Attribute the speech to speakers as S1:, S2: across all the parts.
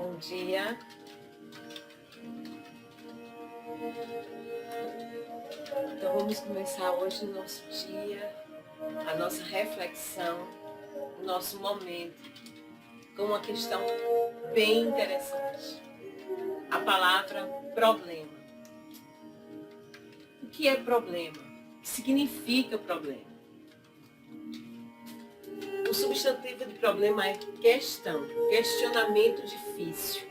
S1: Bom dia. Então vamos começar hoje o nosso dia, a nossa reflexão, o nosso momento, com uma questão bem interessante. A palavra problema. O que é problema? O que significa problema? O substantivo de problema é questão, questionamento difícil.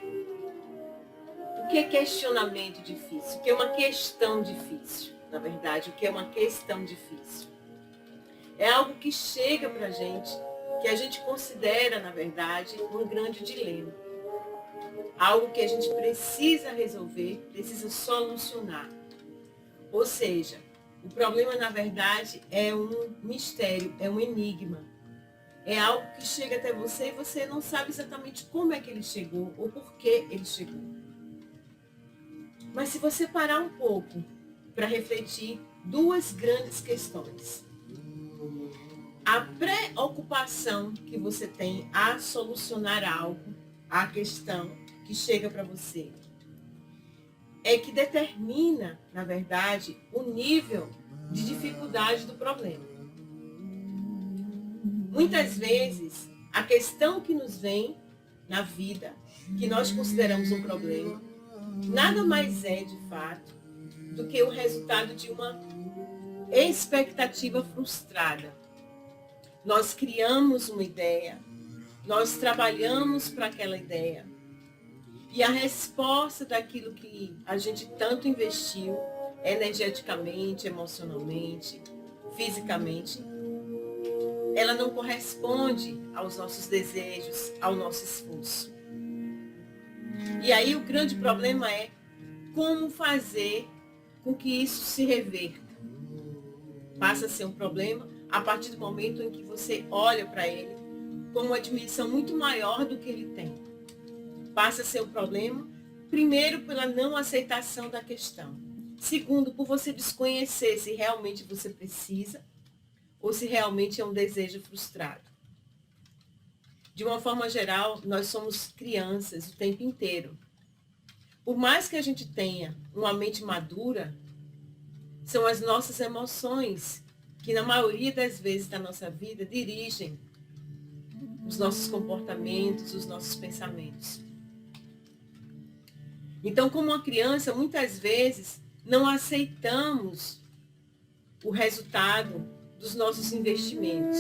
S1: O que é questionamento difícil? O que é uma questão difícil? Na verdade, o que é uma questão difícil? É algo que chega para a gente, que a gente considera, na verdade, um grande dilema. Algo que a gente precisa resolver, precisa solucionar. Ou seja, o problema, na verdade, é um mistério, é um enigma. É algo que chega até você e você não sabe exatamente como é que ele chegou ou por que ele chegou. Mas se você parar um pouco para refletir duas grandes questões. A preocupação que você tem a solucionar algo, a questão que chega para você, é que determina, na verdade, o nível de dificuldade do problema. Muitas vezes, a questão que nos vem na vida, que nós consideramos um problema, nada mais é, de fato, do que o resultado de uma expectativa frustrada. Nós criamos uma ideia, nós trabalhamos para aquela ideia, e a resposta daquilo que a gente tanto investiu, energeticamente, emocionalmente, fisicamente, ela não corresponde aos nossos desejos, ao nosso esforço. E aí o grande problema é como fazer com que isso se reverta. Passa a ser um problema a partir do momento em que você olha para ele com uma dimensão muito maior do que ele tem. Passa a ser um problema, primeiro, pela não aceitação da questão. Segundo, por você desconhecer se realmente você precisa ou se realmente é um desejo frustrado. De uma forma geral, nós somos crianças o tempo inteiro. Por mais que a gente tenha uma mente madura, são as nossas emoções que, na maioria das vezes da nossa vida, dirigem os nossos comportamentos, os nossos pensamentos. Então, como uma criança, muitas vezes não aceitamos o resultado dos nossos investimentos.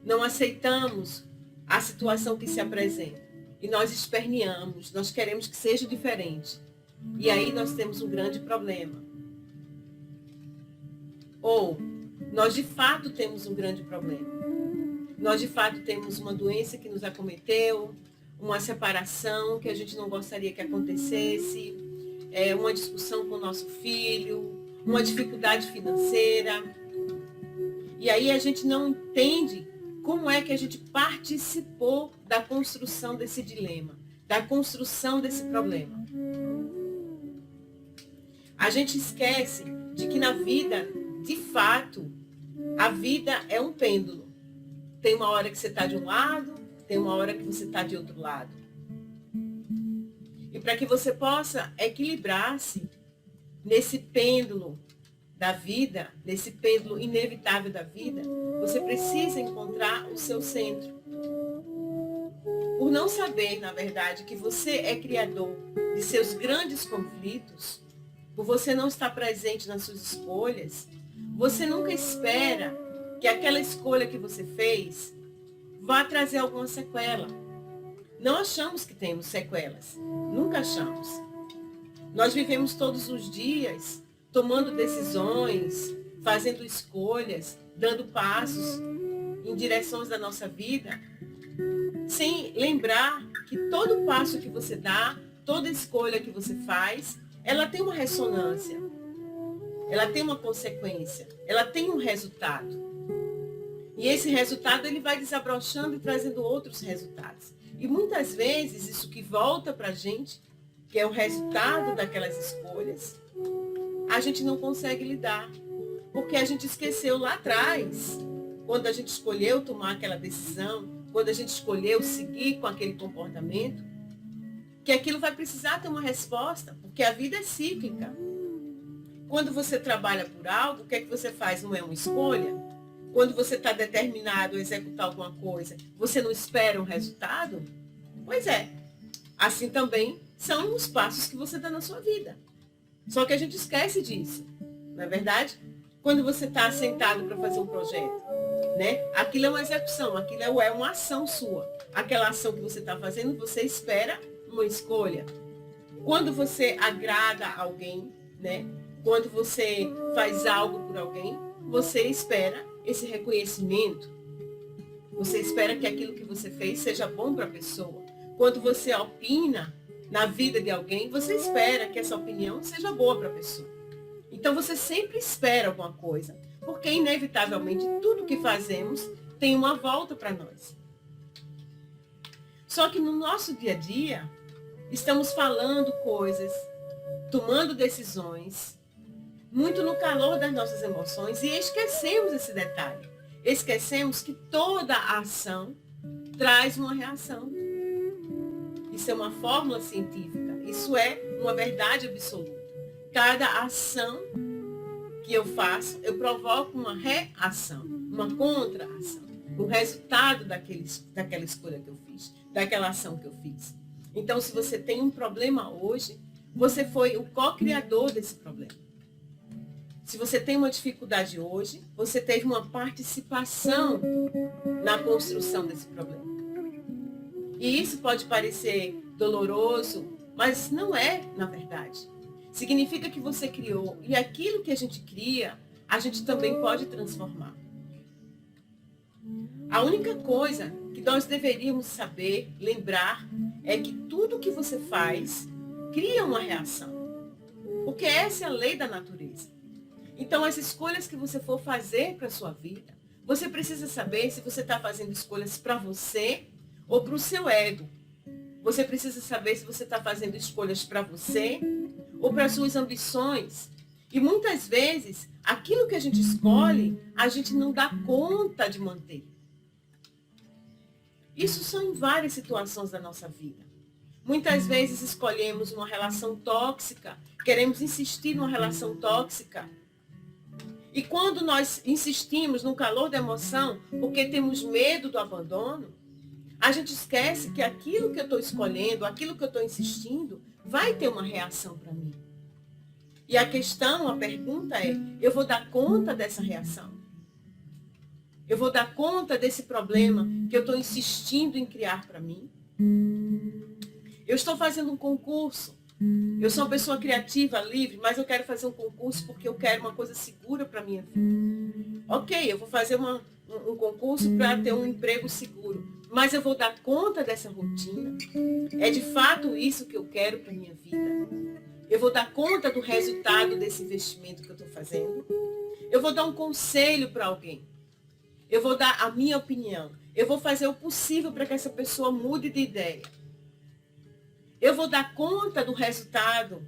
S1: Não aceitamos a situação que se apresenta. E nós esperneamos, nós queremos que seja diferente. E aí nós temos um grande problema. Ou nós de fato temos um grande problema. Nós de fato temos uma doença que nos acometeu, uma separação que a gente não gostaria que acontecesse, uma discussão com o nosso filho, uma dificuldade financeira. E aí a gente não entende como é que a gente participou da construção desse dilema, da construção desse problema. A gente esquece de que na vida, de fato, a vida é um pêndulo. Tem uma hora que você está de um lado, tem uma hora que você está de outro lado. E para que você possa equilibrar-se nesse pêndulo da vida, nesse pêndulo inevitável da vida, você precisa encontrar o seu centro. Por não saber, na verdade, que você é criador de seus grandes conflitos, por você não estar presente nas suas escolhas, você nunca espera que aquela escolha que você fez vá trazer alguma sequela. Não achamos que temos sequelas, nunca achamos. Nós vivemos todos os dias tomando decisões, fazendo escolhas, dando passos em direções da nossa vida, sem lembrar que todo passo que você dá, toda escolha que você faz, ela tem uma ressonância, ela tem uma consequência, ela tem um resultado. E esse resultado ele vai desabrochando e trazendo outros resultados. E muitas vezes isso que volta para a gente, que é o resultado daquelas escolhas, a gente não consegue lidar. Porque a gente esqueceu lá atrás, quando a gente escolheu tomar aquela decisão, quando a gente escolheu seguir com aquele comportamento, que aquilo vai precisar ter uma resposta, porque a vida é cíclica. Quando você trabalha por algo, o que é que você faz? Não é uma escolha? Quando você está determinado a executar alguma coisa, você não espera um resultado? Pois é. Assim também são os passos que você dá na sua vida. Só que a gente esquece disso, não é verdade? Quando você está sentado para fazer um projeto, né? Aquilo é uma execução, aquilo é uma ação sua. Aquela ação que você está fazendo, você espera uma escolha. Quando você agrada alguém, né? Quando você faz algo por alguém, você espera esse reconhecimento. Você espera que aquilo que você fez seja bom para a pessoa. Quando você opina na vida de alguém, você espera que essa opinião seja boa para a pessoa. Então você sempre espera alguma coisa, porque inevitavelmente tudo que fazemos tem uma volta para nós. Só que no nosso dia a dia, estamos falando coisas, tomando decisões, muito no calor das nossas emoções, e esquecemos esse detalhe. Esquecemos que toda ação traz uma reação. Isso é uma fórmula científica. Isso é uma verdade absoluta. Cada ação que eu faço, eu provoco uma reação, uma contra-ação. O resultado daquela escolha que eu fiz, daquela ação que eu fiz. Então, se você tem um problema hoje, você foi o co-criador desse problema. Se você tem uma dificuldade hoje, você teve uma participação na construção desse problema. E isso pode parecer doloroso, mas não é, na verdade. Significa que você criou, e aquilo que a gente cria, a gente também pode transformar. A única coisa que nós deveríamos saber, lembrar, é que tudo que você faz cria uma reação. Porque essa é a lei da natureza. Então, as escolhas que você for fazer para a sua vida, você precisa saber se você está fazendo escolhas para você ou para o seu ego. Você precisa saber se você está fazendo escolhas para você ou para as suas ambições. E muitas vezes, aquilo que a gente escolhe, a gente não dá conta de manter. Isso são em várias situações da nossa vida. Muitas vezes escolhemos uma relação tóxica, queremos insistir numa relação tóxica. E quando nós insistimos no calor da emoção, porque temos medo do abandono, a gente esquece que aquilo que eu estou escolhendo, aquilo que eu estou insistindo, vai ter uma reação para mim. E a questão, a pergunta é, eu vou dar conta dessa reação? Eu vou dar conta desse problema que eu estou insistindo em criar para mim? Eu estou fazendo um concurso. Eu sou uma pessoa criativa, livre, mas eu quero fazer um concurso porque eu quero uma coisa segura para a minha vida. Ok, eu vou fazer um concurso para ter um emprego seguro. Mas eu vou dar conta dessa rotina? É de fato isso que eu quero para a minha vida? Eu vou dar conta do resultado desse investimento que eu estou fazendo? Eu vou dar um conselho para alguém? Eu vou dar a minha opinião? Eu vou fazer o possível para que essa pessoa mude de ideia? Eu vou dar conta do resultado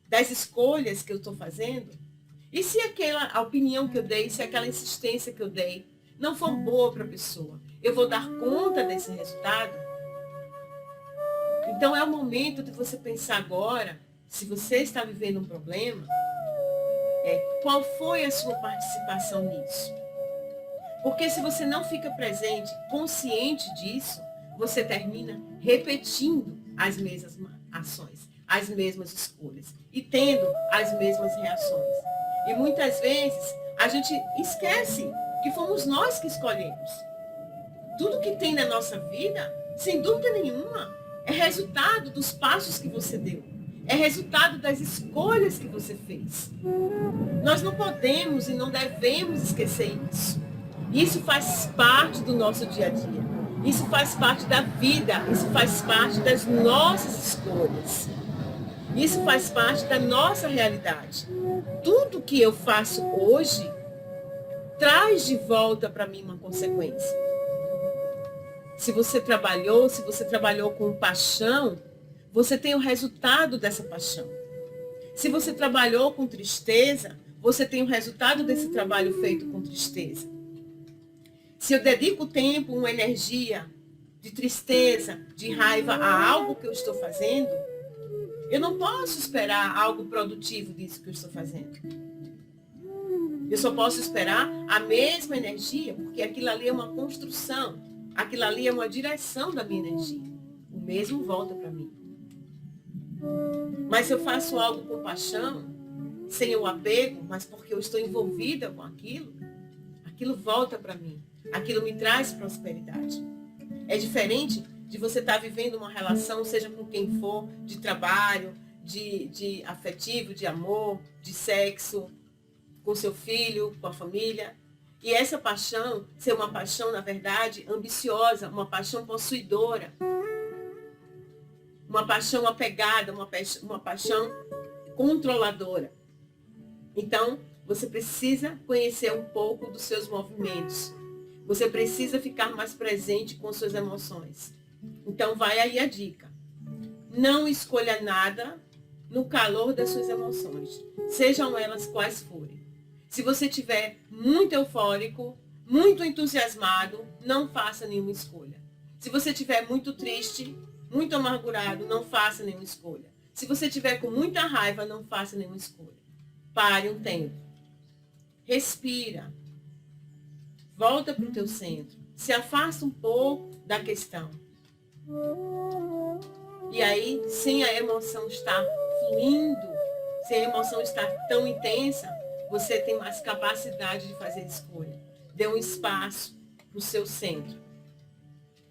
S1: das escolhas que eu estou fazendo? E se a opinião que eu dei, se aquela insistência que eu dei não for boa para a pessoa, eu vou dar conta desse resultado? Então é o momento de você pensar agora, se você está vivendo um problema, qual foi a sua participação nisso? Porque se você não fica presente, consciente disso, você termina repetindo as mesmas ações, as mesmas escolhas e tendo as mesmas reações. E muitas vezes a gente esquece que fomos nós que escolhemos. Tudo que tem na nossa vida, sem dúvida nenhuma, é resultado dos passos que você deu. É resultado das escolhas que você fez. Nós não podemos e não devemos esquecer isso. Isso faz parte do nosso dia a dia. Isso faz parte da vida. Isso faz parte das nossas escolhas. Isso faz parte da nossa realidade. Tudo que eu faço hoje traz de volta para mim uma consequência. Se você trabalhou com paixão, você tem o resultado dessa paixão. Se você trabalhou com tristeza, você tem o resultado desse trabalho feito com tristeza. Se eu dedico tempo, uma energia de tristeza, de raiva a algo que eu estou fazendo, eu não posso esperar algo produtivo disso que eu estou fazendo. Eu só posso esperar a mesma energia, porque aquilo ali é uma construção, aquilo ali é uma direção da minha energia. O mesmo volta para mim. Mas se eu faço algo com paixão, sem o apego, mas porque eu estou envolvida com aquilo, aquilo volta para mim. Aquilo me traz prosperidade. É diferente de você estar vivendo uma relação, seja com quem for, de trabalho, de afetivo, de amor, de sexo, com seu filho, com a família. E essa paixão ser uma paixão, na verdade, ambiciosa, uma paixão possuidora, uma paixão apegada, uma paixão controladora. Então, você precisa conhecer um pouco dos seus movimentos. Você precisa ficar mais presente com suas emoções. Então, vai aí a dica. Não escolha nada no calor das suas emoções, sejam elas quais forem. Se você estiver muito eufórico, muito entusiasmado, não faça nenhuma escolha. Se você estiver muito triste, muito amargurado, não faça nenhuma escolha. Se você estiver com muita raiva, não faça nenhuma escolha. Pare um tempo. Respira. Volta para o teu centro. Se afasta um pouco da questão. E aí, sem a emoção estar fluindo, sem a emoção estar tão intensa, você tem mais capacidade de fazer escolha. Dê um espaço para o seu centro.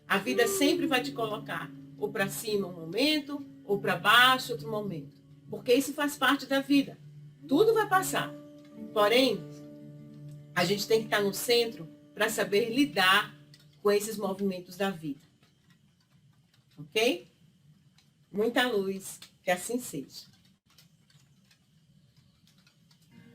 S1: A vida sempre vai te colocar ou para cima um momento, ou para baixo outro momento. Porque isso faz parte da vida. Tudo vai passar. Porém, a gente tem que estar no centro para saber lidar com esses movimentos da vida. Ok? Muita luz, que assim seja.